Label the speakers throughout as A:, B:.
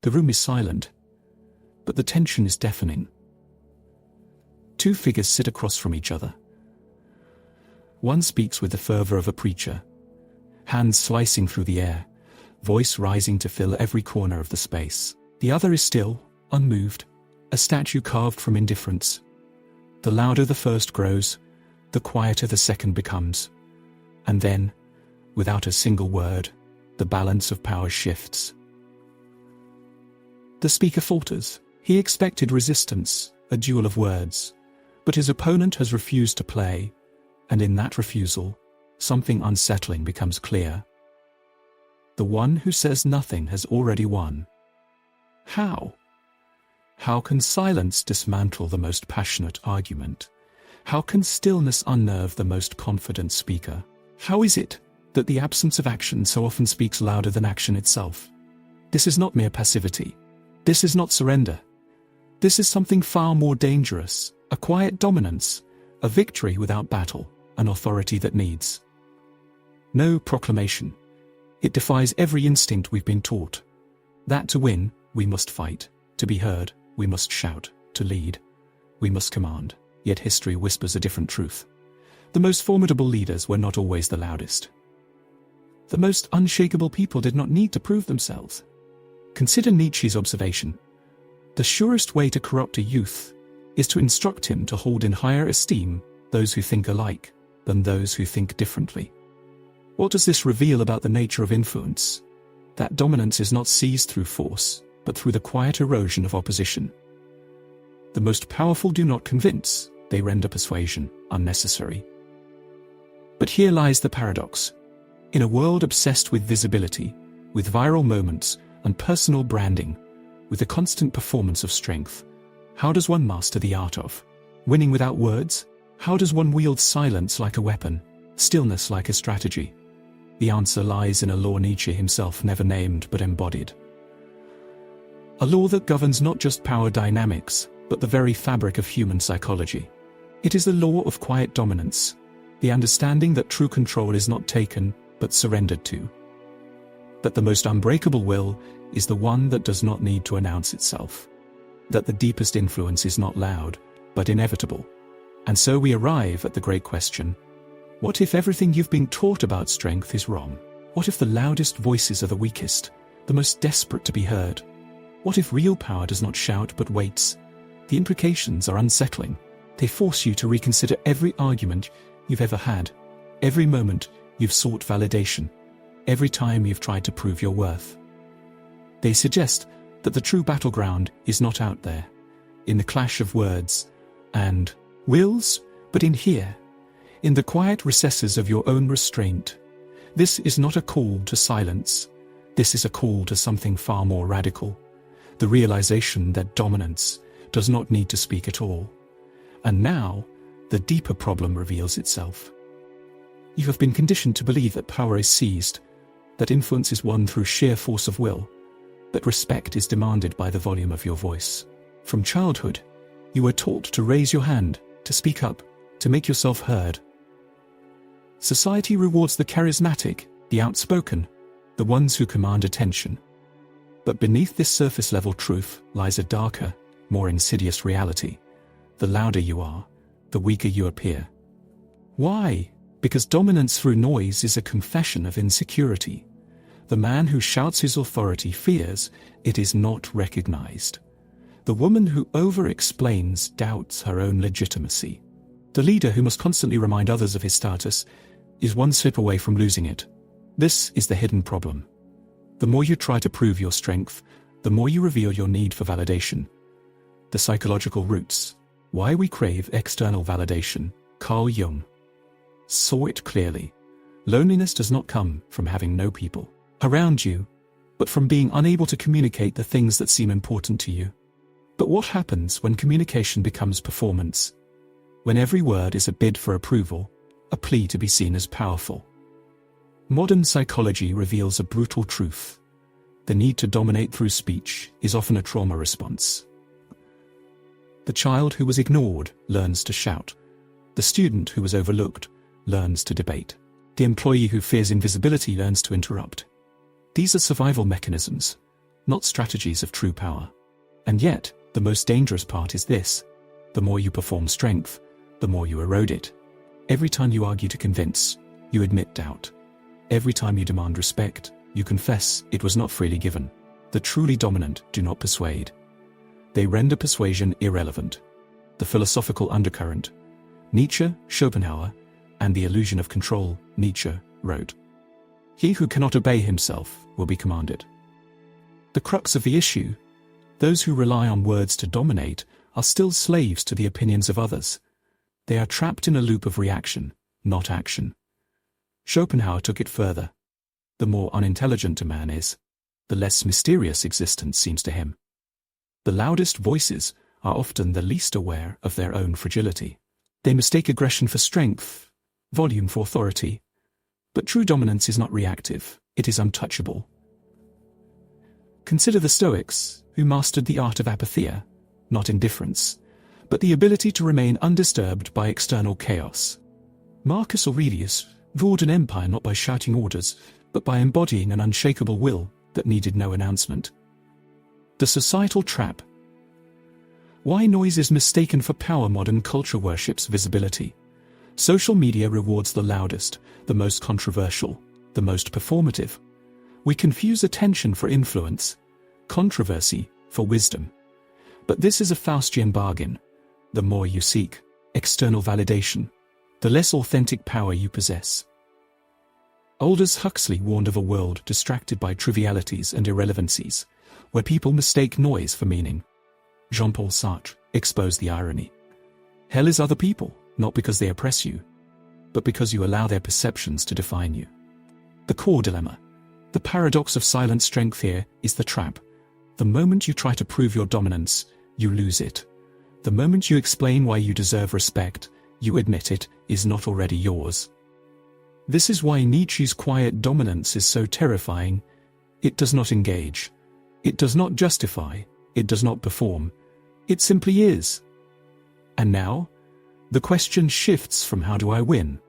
A: The room is silent, but the tension is deafening. Two figures sit across from each other. One speaks with the fervor of a preacher, hands slicing through the air, voice rising to fill every corner of the space. The other is still, unmoved, a statue carved from indifference. The louder the first grows, the quieter the second becomes. And then, without a single word, the balance of power shifts. The speaker falters. He expected resistance, a duel of words, but his opponent has refused to play, and in that refusal, something unsettling becomes clear. The one who says nothing has already won. How? How can silence dismantle the most passionate argument? How can stillness unnerve the most confident speaker? How is it that the absence of action so often speaks louder than action itself? This is not mere passivity. This is not surrender. This is something far more dangerous, a quiet dominance, a victory without battle, an authority that needs no proclamation. It defies every instinct we've been taught. That to win, we must fight. To be heard, we must shout. To lead, we must command. Yet history whispers a different truth. The most formidable leaders were not always the loudest. The most unshakable people did not need to prove themselves. Consider Nietzsche's observation. The surest way to corrupt a youth is to instruct him to hold in higher esteem those who think alike than those who think differently. What does this reveal about the nature of influence? That dominance is not seized through force, but through the quiet erosion of opposition. The most powerful do not convince, they render persuasion unnecessary. But here lies the paradox. In a world obsessed with visibility, with viral moments and personal branding, with the constant performance of strength, how does one master the art of winning without words? How does one wield silence like a weapon, stillness like a strategy? The answer lies in a law Nietzsche himself never named but embodied. A law that governs not just power dynamics, but the very fabric of human psychology. It is the law of quiet dominance, the understanding that true control is not taken, but surrendered to. That the most unbreakable will is the one that does not need to announce itself. That the deepest influence is not loud, but inevitable. And so we arrive at the great question: what if everything you've been taught about strength is wrong? What if the loudest voices are the weakest, the most desperate to be heard? What if real power does not shout but waits? The implications are unsettling. They force you to reconsider every argument you've ever had, every moment you've sought validation, every time you've tried to prove your worth. They suggest that the true battleground is not out there, in the clash of words and wills, but in here, in the quiet recesses of your own restraint. This is not a call to silence. This is a call to something far more radical, the realization that dominance does not need to speak at all. And now, the deeper problem reveals itself. You have been conditioned to believe that power is seized, that influence is won through sheer force of will, that respect is demanded by the volume of your voice. From childhood, you were taught to raise your hand, to speak up, to make yourself heard. Society rewards the charismatic, the outspoken, the ones who command attention. But beneath this surface-level truth lies a darker, more insidious reality. The louder you are, the weaker you appear. Why? Because dominance through noise is a confession of insecurity. The man who shouts his authority fears it is not recognized. The woman who over-explains doubts her own legitimacy. The leader who must constantly remind others of his status is one step away from losing it. This is the hidden problem. The more you try to prove your strength, the more you reveal your need for validation. The psychological roots, why we crave external validation. Carl Jung saw it clearly. Loneliness does not come from having no people around you, but from being unable to communicate the things that seem important to you. But what happens when communication becomes performance? When every word is a bid for approval, a plea to be seen as powerful? Modern psychology reveals a brutal truth. The need to dominate through speech is often a trauma response. The child who was ignored learns to shout. The student who was overlooked learns to debate. The employee who fears invisibility learns to interrupt. These are survival mechanisms, not strategies of true power. And yet, the most dangerous part is this: the more you perform strength, the more you erode it. Every time you argue to convince, you admit doubt. Every time you demand respect, you confess it was not freely given. The truly dominant do not persuade. They render persuasion irrelevant. The philosophical undercurrent, Nietzsche, Schopenhauer, and the illusion of control, Nietzsche wrote. He who cannot obey himself will be commanded. The crux of the issue: those who rely on words to dominate are still slaves to the opinions of others. They are trapped in a loop of reaction, not action. Schopenhauer took it further. The more unintelligent a man is, the less mysterious existence seems to him. The loudest voices are often the least aware of their own fragility. They mistake aggression for strength, volume for authority. But true dominance is not reactive, it is untouchable. Consider the Stoics, who mastered the art of apatheia, not indifference, but the ability to remain undisturbed by external chaos. Marcus Aurelius ruled an empire not by shouting orders, but by embodying an unshakable will that needed no announcement. The societal trap. Why noise is mistaken for power? Modern culture worships visibility. Social media rewards the loudest, the most controversial, the most performative. We confuse attention for influence, controversy for wisdom. But this is a Faustian bargain. The more you seek external validation, the less authentic power you possess. Aldous Huxley warned of a world distracted by trivialities and irrelevancies, where people mistake noise for meaning. Jean-Paul Sartre exposed the irony. Hell is other people, not because they oppress you, but because you allow their perceptions to define you. The core dilemma, the paradox of silent strength here, is the trap. The moment you try to prove your dominance, you lose it. The moment you explain why you deserve respect, you admit it is not already yours. This is why Nietzsche's quiet dominance is so terrifying. It does not engage. It does not justify. It does not perform. It simply is. And now, the question shifts from how do I win,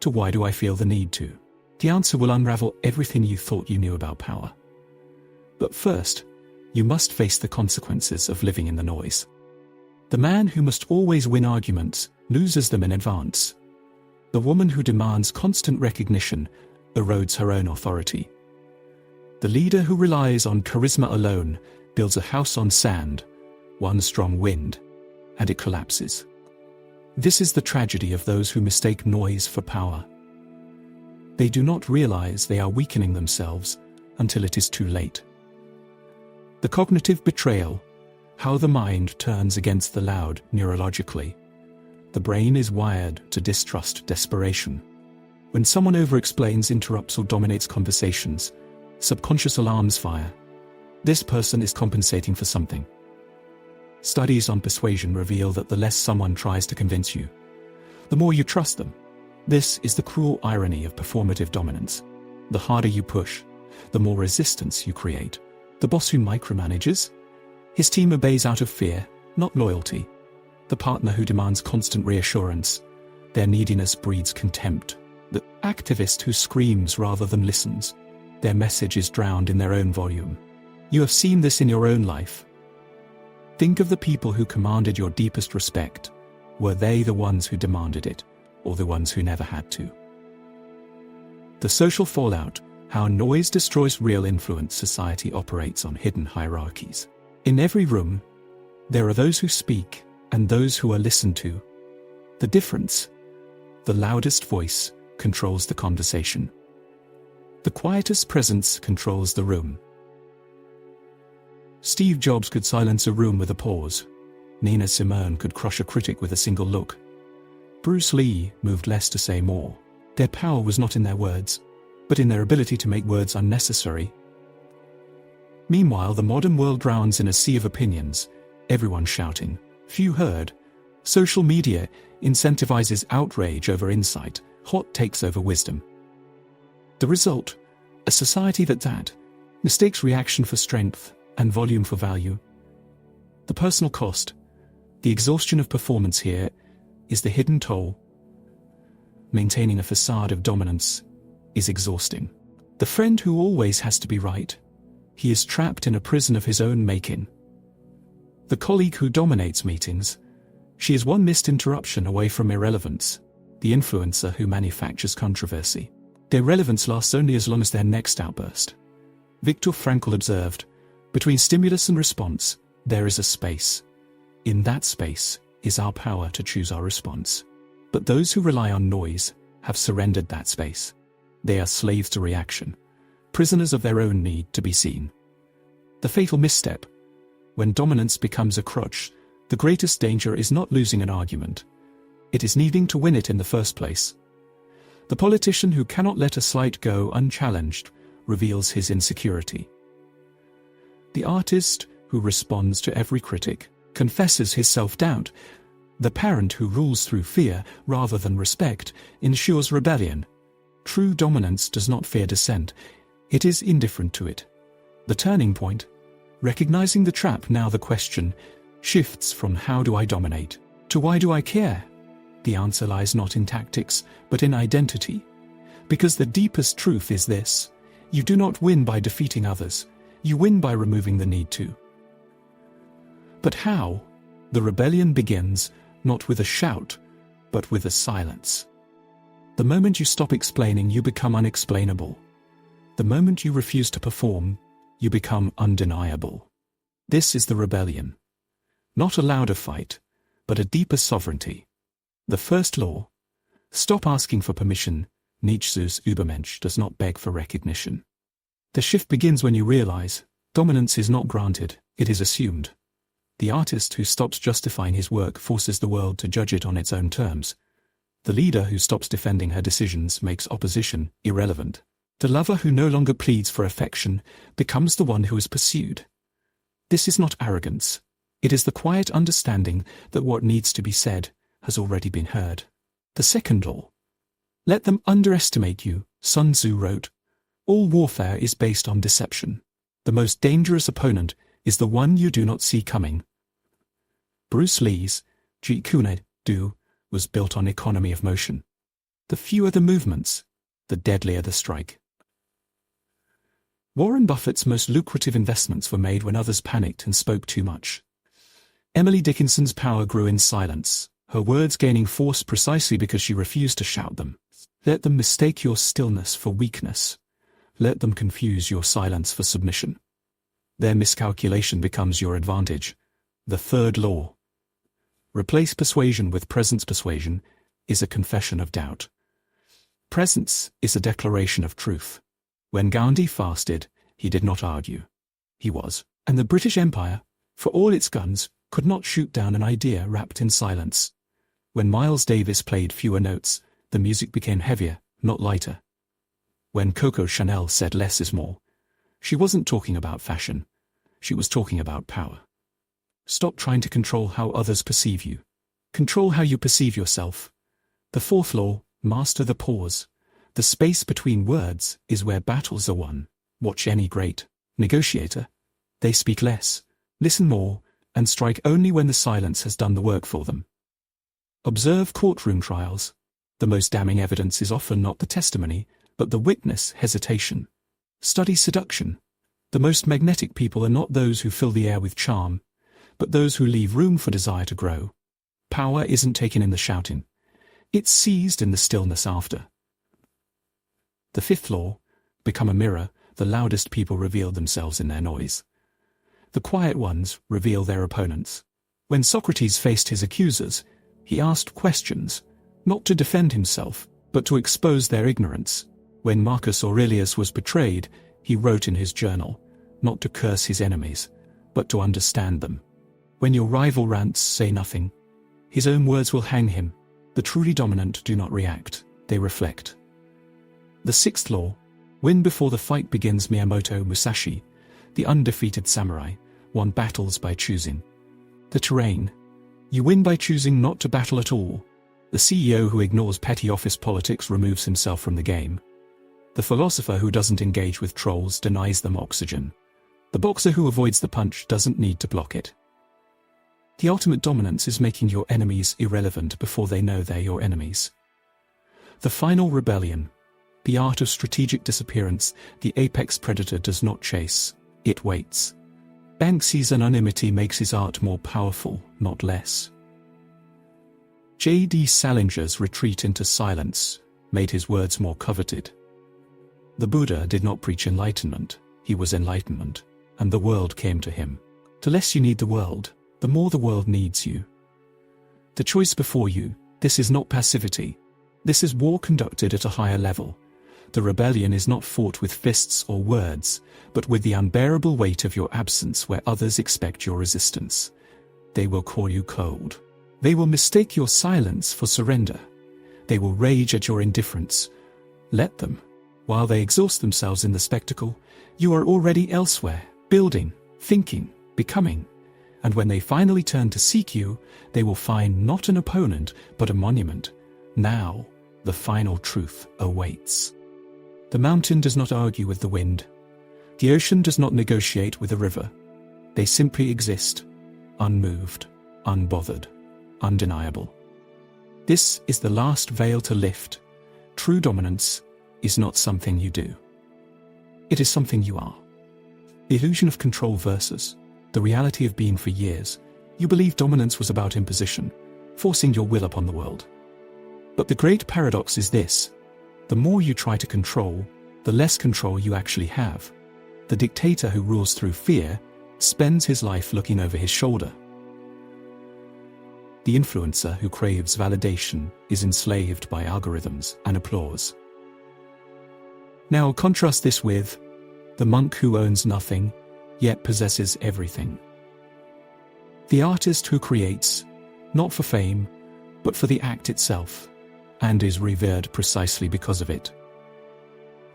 A: to why do I feel the need to. The answer will unravel everything you thought you knew about power. But first, you must face the consequences of living in the noise. The man who must always win arguments loses them in advance. The woman who demands constant recognition erodes her own authority. The leader who relies on charisma alone builds a house on sand, one strong wind, and it collapses. This is the tragedy of those who mistake noise for power. They do not realize they are weakening themselves until it is too late. The cognitive betrayal, how the mind turns against the loud neurologically. The brain is wired to distrust desperation. When someone over-explains, interrupts, or dominates conversations, subconscious alarms fire. This person is compensating for something. Studies on persuasion reveal that the less someone tries to convince you, the more you trust them. This is the cruel irony of performative dominance. The harder you push, the more resistance you create. The boss who micromanages, his team obeys out of fear, not loyalty. The partner who demands constant reassurance, their neediness breeds contempt. The activist who screams rather than listens, their message is drowned in their own volume. You have seen this in your own life. Think of the people who commanded your deepest respect. Were they the ones who demanded it, or the ones who never had to? The social fallout, how noise destroys real influence. Society operates on hidden hierarchies. In every room, there are those who speak and those who are listened to. The difference: the loudest voice controls the conversation. The quietest presence controls the room. Steve Jobs could silence a room with a pause. Nina Simone could crush a critic with a single look. Bruce Lee moved less to say more. Their power was not in their words, but in their ability to make words unnecessary. Meanwhile, the modern world drowns in a sea of opinions, everyone shouting, few heard. Social media incentivizes outrage over insight, hot takes over wisdom. The result: a society that mistakes reaction for strength and volume for value. The personal cost, the exhaustion of performance here, is the hidden toll. Maintaining a facade of dominance is exhausting. The friend who always has to be right, He is trapped in a prison of his own making. The colleague who dominates meetings, she is one missed interruption away from irrelevance. The influencer who manufactures controversy. Their relevance lasts only as long as their next outburst. Viktor Frankl observed, between stimulus and response, there is a space. In that space is our power to choose our response. But those who rely on noise have surrendered that space. They are slaves to reaction, prisoners of their own need to be seen. The fatal misstep. When dominance becomes a crutch, the greatest danger is not losing an argument. It is needing to win it in the first place. The politician who cannot let a slight go unchallenged reveals his insecurity. The artist who responds to every critic confesses his self-doubt. The parent who rules through fear rather than respect ensures rebellion. True dominance does not fear dissent, it is indifferent to it. The turning point, recognizing the trap. Now the question shifts from how do I dominate to why do I care? The answer lies not in tactics, but in identity. Because the deepest truth is this: you do not win by defeating others, you win by removing the need to. But how? The rebellion begins not with a shout, but with a silence. The moment you stop explaining, you become unexplainable. The moment you refuse to perform, you become undeniable. This is the rebellion. Not a louder fight, but a deeper sovereignty. The first law: stop asking for permission. Nietzsche's Übermensch does not beg for recognition. The shift begins when you realize dominance is not granted, it is assumed. The artist who stops justifying his work forces the world to judge it on its own terms. The leader who stops defending her decisions makes opposition irrelevant. The lover who no longer pleads for affection becomes the one who is pursued. This is not arrogance. It is the quiet understanding that what needs to be said has already been heard. The second law: let them underestimate you. Sun Tzu wrote, all warfare is based on deception. The most dangerous opponent is the one you do not see coming. Bruce Lee's Jeet Kune Do was built on economy of motion. The fewer the movements, the deadlier the strike. Warren Buffett's most lucrative investments were made when others panicked and spoke too much. Emily Dickinson's power grew in silence, her words gaining force precisely because she refused to shout them. Let them mistake your stillness for weakness. Let them confuse your silence for submission. Their miscalculation becomes your advantage. The third law: replace persuasion with presence. Persuasion is a confession of doubt. Presence is a declaration of truth. When Gandhi fasted, he did not argue. He was. And the British Empire, for all its guns, could not shoot down an idea wrapped in silence. When Miles Davis played fewer notes, the music became heavier, not lighter. When Coco Chanel said less is more, she wasn't talking about fashion. She was talking about power. Stop trying to control how others perceive you. Control how you perceive yourself. The fourth law: master the pause. The space between words is where battles are won. Watch any great negotiator. They speak less, listen more, and strike only when the silence has done the work for them. Observe courtroom trials. The most damning evidence is often not the testimony, but the witness hesitation. Study seduction. The most magnetic people are not those who fill the air with charm, but those who leave room for desire to grow. Power isn't taken in the shouting. It's seized in the stillness after. The fifth law: become a mirror. The loudest people reveal themselves in their noise. The quiet ones reveal their opponents. When Socrates faced his accusers, he asked questions, not to defend himself, but to expose their ignorance. When Marcus Aurelius was betrayed, he wrote in his journal, not to curse his enemies, but to understand them. When your rival rants, say nothing. His own words will hang him. The truly dominant do not react, they reflect. The sixth law: win before the fight begins. Miyamoto Musashi, the undefeated samurai, won battles by choosing. The terrain: you win by choosing not to battle at all. The CEO who ignores petty office politics removes himself from the game. The philosopher who doesn't engage with trolls denies them oxygen. The boxer who avoids the punch doesn't need to block it. The ultimate dominance is making your enemies irrelevant before they know they're your enemies. The final rebellion: the art of strategic disappearance. The apex predator does not chase, It waits. Banksy's anonymity makes his art more powerful, not less. J.D. Salinger's retreat into silence made his words more coveted. The Buddha did not preach enlightenment, he was enlightenment, and the world came to him. The less you need the world, the more the world needs you. The choice before you, this is not passivity. This is war conducted at a higher level. The rebellion is not fought with fists or words, but with the unbearable weight of your absence where others expect your resistance. They will call you cold. They will mistake your silence for surrender. They will rage at your indifference. Let them. While they exhaust themselves in the spectacle, you are already elsewhere, building, thinking, becoming. And when they finally turn to seek you, they will find not an opponent, but a monument. Now, the final truth awaits. The mountain does not argue with the wind. The ocean does not negotiate with the river. They simply exist, unmoved, unbothered, undeniable. This is the last veil to lift. True dominance is not something you do. It is something you are. The illusion of control versus the reality of being. For years, you believed dominance was about imposition, forcing your will upon the world. But the great paradox is this: the more you try to control, the less control you actually have. The dictator who rules through fear spends his life looking over his shoulder. The influencer who craves validation is enslaved by algorithms and applause. Now contrast this with the monk who owns nothing, yet possesses everything. The artist who creates, not for fame, but for the act itself, and is revered precisely because of it.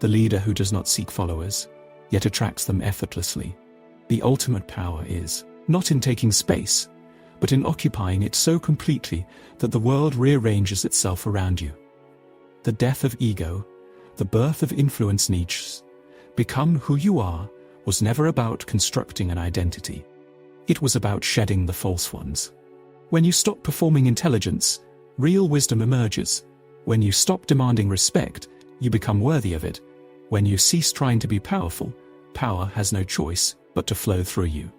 A: The leader who does not seek followers, yet attracts them effortlessly. The ultimate power is not in taking space, but in occupying it so completely that the world rearranges itself around you. The death of ego, the birth of influence. Nietzsche's "Become who you are" was never about constructing an identity. It was about shedding the false ones. When you stop performing intelligence, real wisdom emerges. When you stop demanding respect, you become worthy of it. When you cease trying to be powerful, power has no choice but to flow through you.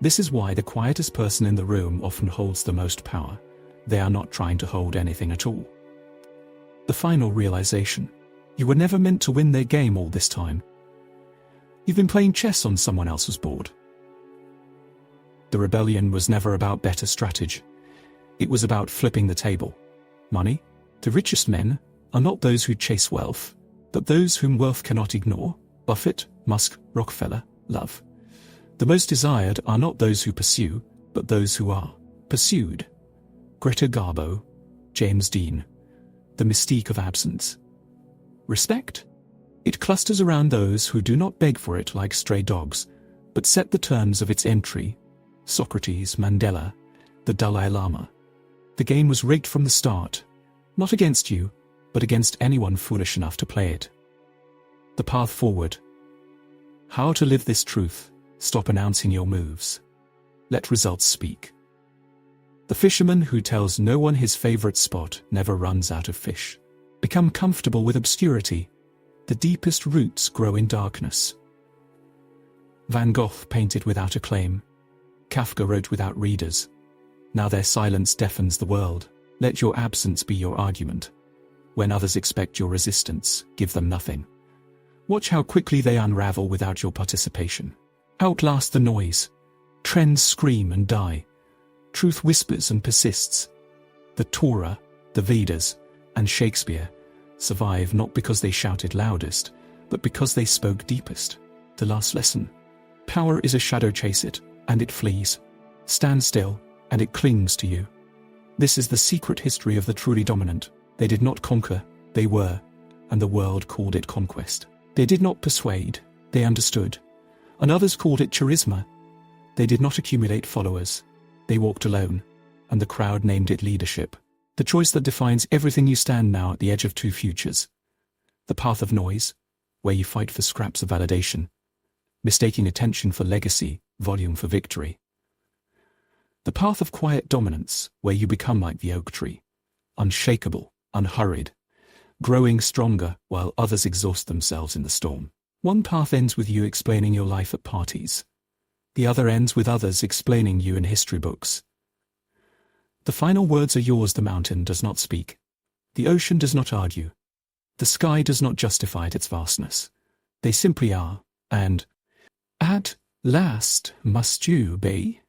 A: This is why the quietest person in the room often holds the most power. They are not trying to hold anything at all. The final realization: you were never meant to win their game all this time. You've been playing chess on someone else's board. The rebellion was never about better strategy. It was about flipping the table. Money? The richest men are not those who chase wealth, but those whom wealth cannot ignore. Buffett, Musk, Rockefeller, love. The most desired are not those who pursue, but those who are pursued. Greta Garbo, James Dean. The mystique of absence. Respect? It clusters around those who do not beg for it like stray dogs, but set the terms of its entry. Socrates, Mandela, the Dalai Lama. The game was rigged from the start, not against you, but against anyone foolish enough to play it. The path forward. How to live this truth: stop announcing your moves. Let results speak. The fisherman who tells no one his favorite spot never runs out of fish. Become comfortable with obscurity. The deepest roots grow in darkness. Van Gogh painted without acclaim. Kafka wrote without readers. Now their silence deafens the world. Let your absence be your argument. When others expect your resistance, give them nothing. Watch how quickly they unravel without your participation. Outlast the noise. Trends scream and die. Truth whispers and persists. The Torah, the Vedas, and Shakespeare survive not because they shouted loudest, but because they spoke deepest. The last lesson. Power is a shadow. Chase it, and it flees. Stand still, and it clings to you. This is the secret history of the truly dominant. They did not conquer, they were, and the world called it conquest. They did not persuade, they understood, and others called it charisma. They did not accumulate followers, they walked alone, and the crowd named it leadership. The choice that defines everything. You stand now at the edge of two futures. The path of noise, where you fight for scraps of validation, mistaking attention for legacy, volume for victory. The path of quiet dominance, where you become like the oak tree, unshakable, unhurried, growing stronger while others exhaust themselves in the storm. One path ends with you explaining your life at parties. The other ends with others explaining you in history books. The final words are yours. The mountain does not speak. The ocean does not argue. The sky does not justify its vastness. They simply are, and at last must you be.